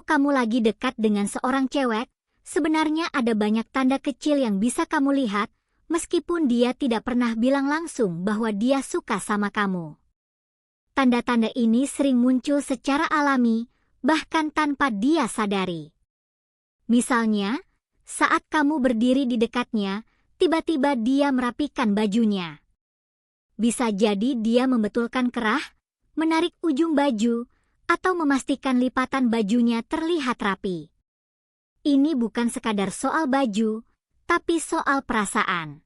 kamu lagi dekat dengan seorang cewek, sebenarnya ada banyak tanda kecil yang bisa kamu lihat, meskipun dia tidak pernah bilang langsung bahwa dia suka sama kamu. Tanda-tanda ini sering muncul secara alami, bahkan tanpa dia sadari. Misalnya, saat kamu berdiri di dekatnya, tiba-tiba dia merapikan bajunya. Bisa jadi dia membetulkan kerah, menarik ujung baju, atau memastikan lipatan bajunya terlihat rapi. Ini bukan sekadar soal baju, tapi soal perasaan.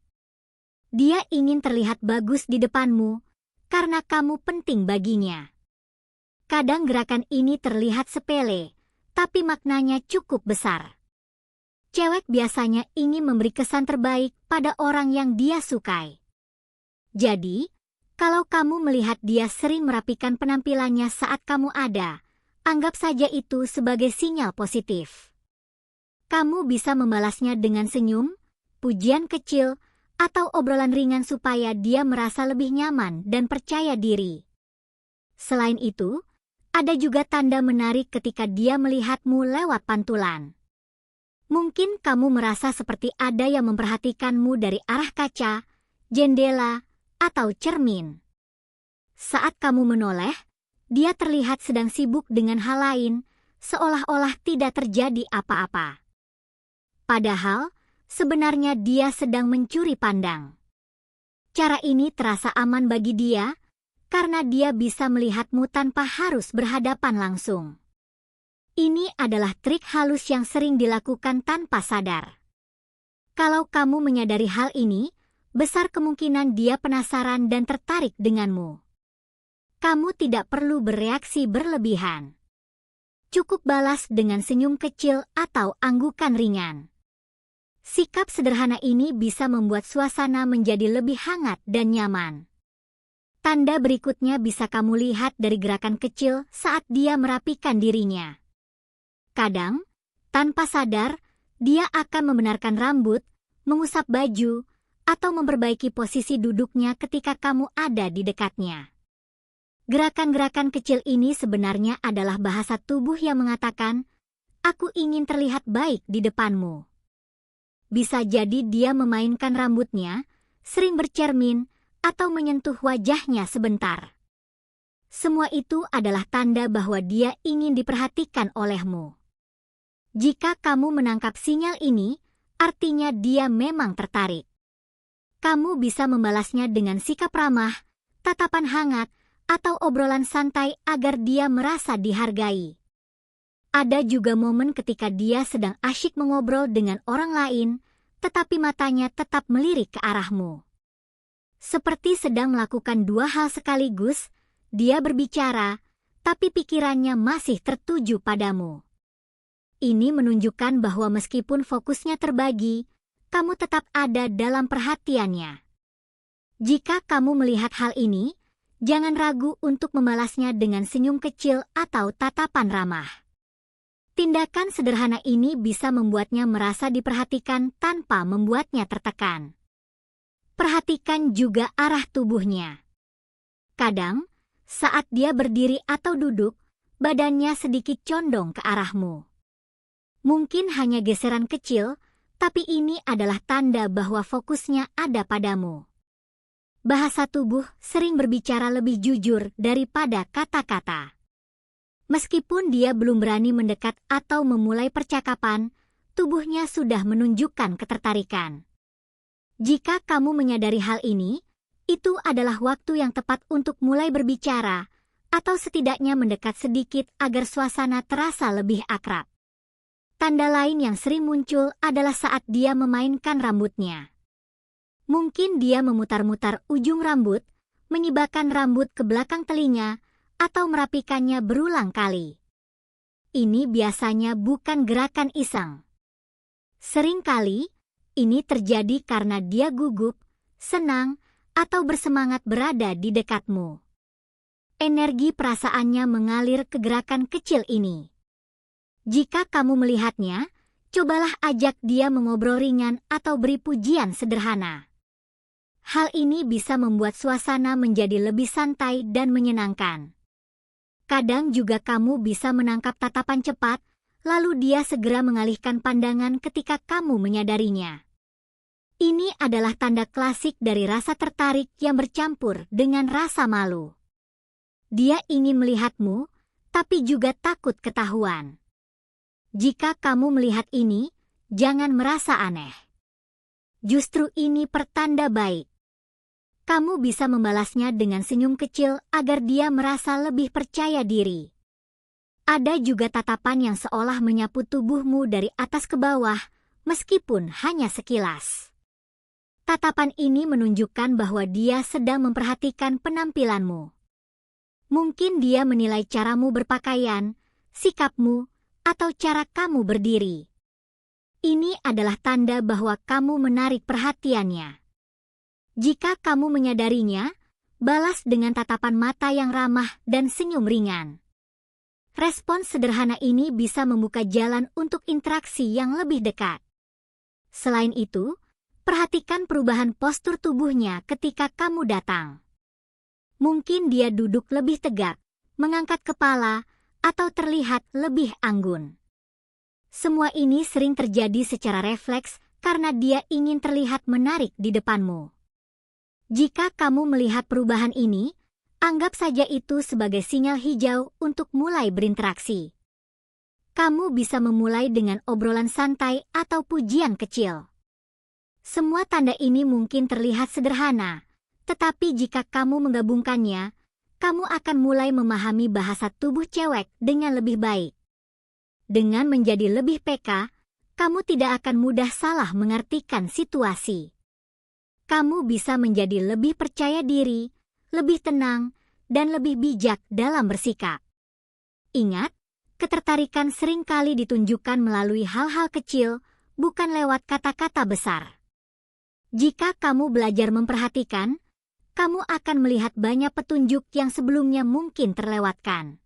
Dia ingin terlihat bagus di depanmu, karena kamu penting baginya. Kadang gerakan ini terlihat sepele, tapi maknanya cukup besar. Cewek biasanya ingin memberi kesan terbaik pada orang yang dia sukai. Jadi, kalau kamu melihat dia sering merapikan penampilannya saat kamu ada, anggap saja itu sebagai sinyal positif. Kamu bisa membalasnya dengan senyum, pujian kecil, atau obrolan ringan supaya dia merasa lebih nyaman dan percaya diri. Selain itu, ada juga tanda menarik ketika dia melihatmu lewat pantulan. Mungkin kamu merasa seperti ada yang memperhatikanmu dari arah kaca, jendela, atau cermin. Saat kamu menoleh, dia terlihat sedang sibuk dengan hal lain, seolah-olah tidak terjadi apa-apa. Padahal, sebenarnya dia sedang mencuri pandang. Cara ini terasa aman bagi dia, karena dia bisa melihatmu tanpa harus berhadapan langsung. Ini adalah trik halus yang sering dilakukan tanpa sadar. Kalau kamu menyadari hal ini, besar kemungkinan dia penasaran dan tertarik denganmu. Kamu tidak perlu bereaksi berlebihan. Cukup balas dengan senyum kecil atau anggukan ringan. Sikap sederhana ini bisa membuat suasana menjadi lebih hangat dan nyaman. Tanda berikutnya bisa kamu lihat dari gerakan kecil saat dia merapikan dirinya. Kadang, tanpa sadar, dia akan membenarkan rambut, mengusap baju, atau memperbaiki posisi duduknya ketika kamu ada di dekatnya. Gerakan-gerakan kecil ini sebenarnya adalah bahasa tubuh yang mengatakan, "Aku ingin terlihat baik di depanmu." Bisa jadi dia memainkan rambutnya, sering bercermin, atau menyentuh wajahnya sebentar. Semua itu adalah tanda bahwa dia ingin diperhatikan olehmu. Jika kamu menangkap sinyal ini, artinya dia memang tertarik. Kamu bisa membalasnya dengan sikap ramah, tatapan hangat, atau obrolan santai agar dia merasa dihargai. Ada juga momen ketika dia sedang asyik mengobrol dengan orang lain, tetapi matanya tetap melirik ke arahmu. Seperti sedang melakukan dua hal sekaligus, dia berbicara, tapi pikirannya masih tertuju padamu. Ini menunjukkan bahwa meskipun fokusnya terbagi, kamu tetap ada dalam perhatiannya. Jika kamu melihat hal ini, jangan ragu untuk membalasnya dengan senyum kecil atau tatapan ramah. Tindakan sederhana ini bisa membuatnya merasa diperhatikan tanpa membuatnya tertekan. Perhatikan juga arah tubuhnya. Kadang, saat dia berdiri atau duduk, badannya sedikit condong ke arahmu. Mungkin hanya geseran kecil, tapi ini adalah tanda bahwa fokusnya ada padamu. Bahasa tubuh sering berbicara lebih jujur daripada kata-kata. Meskipun dia belum berani mendekat atau memulai percakapan, tubuhnya sudah menunjukkan ketertarikan. Jika kamu menyadari hal ini, itu adalah waktu yang tepat untuk mulai berbicara, atau setidaknya mendekat sedikit agar suasana terasa lebih akrab. Tanda lain yang sering muncul adalah saat dia memainkan rambutnya. Mungkin dia memutar-mutar ujung rambut, menyibakkan rambut ke belakang telinga, atau merapikannya berulang kali. Ini biasanya bukan gerakan iseng. Seringkali, ini terjadi karena dia gugup, senang, atau bersemangat berada di dekatmu. Energi perasaannya mengalir ke gerakan kecil ini. Jika kamu melihatnya, cobalah ajak dia mengobrol ringan atau beri pujian sederhana. Hal ini bisa membuat suasana menjadi lebih santai dan menyenangkan. Kadang juga kamu bisa menangkap tatapan cepat lalu dia segera mengalihkan pandangan ketika kamu menyadarinya. Ini adalah tanda klasik dari rasa tertarik yang bercampur dengan rasa malu. Dia ingin melihatmu, tapi juga takut ketahuan. Jika kamu melihat ini, jangan merasa aneh. Justru ini pertanda baik. Kamu bisa membalasnya dengan senyum kecil agar dia merasa lebih percaya diri. Ada juga tatapan yang seolah menyapu tubuhmu dari atas ke bawah, meskipun hanya sekilas. Tatapan ini menunjukkan bahwa dia sedang memperhatikan penampilanmu. Mungkin dia menilai caramu berpakaian, sikapmu, atau cara kamu berdiri. Ini adalah tanda bahwa kamu menarik perhatiannya. Jika kamu menyadarinya, balas dengan tatapan mata yang ramah dan senyum ringan. Respons sederhana ini bisa membuka jalan untuk interaksi yang lebih dekat. Selain itu, perhatikan perubahan postur tubuhnya ketika kamu datang. Mungkin dia duduk lebih tegak, mengangkat kepala, atau terlihat lebih anggun. Semua ini sering terjadi secara refleks karena dia ingin terlihat menarik di depanmu. Jika kamu melihat perubahan ini, anggap saja itu sebagai sinyal hijau untuk mulai berinteraksi. Kamu bisa memulai dengan obrolan santai atau pujian kecil. Semua tanda ini mungkin terlihat sederhana, tetapi jika kamu menggabungkannya, kamu akan mulai memahami bahasa tubuh cewek dengan lebih baik. Dengan menjadi lebih peka, kamu tidak akan mudah salah mengartikan situasi. Kamu bisa menjadi lebih percaya diri, lebih tenang, dan lebih bijak dalam bersikap. Ingat, ketertarikan seringkali ditunjukkan melalui hal-hal kecil, bukan lewat kata-kata besar. Jika kamu belajar memperhatikan, kamu akan melihat banyak petunjuk yang sebelumnya mungkin terlewatkan.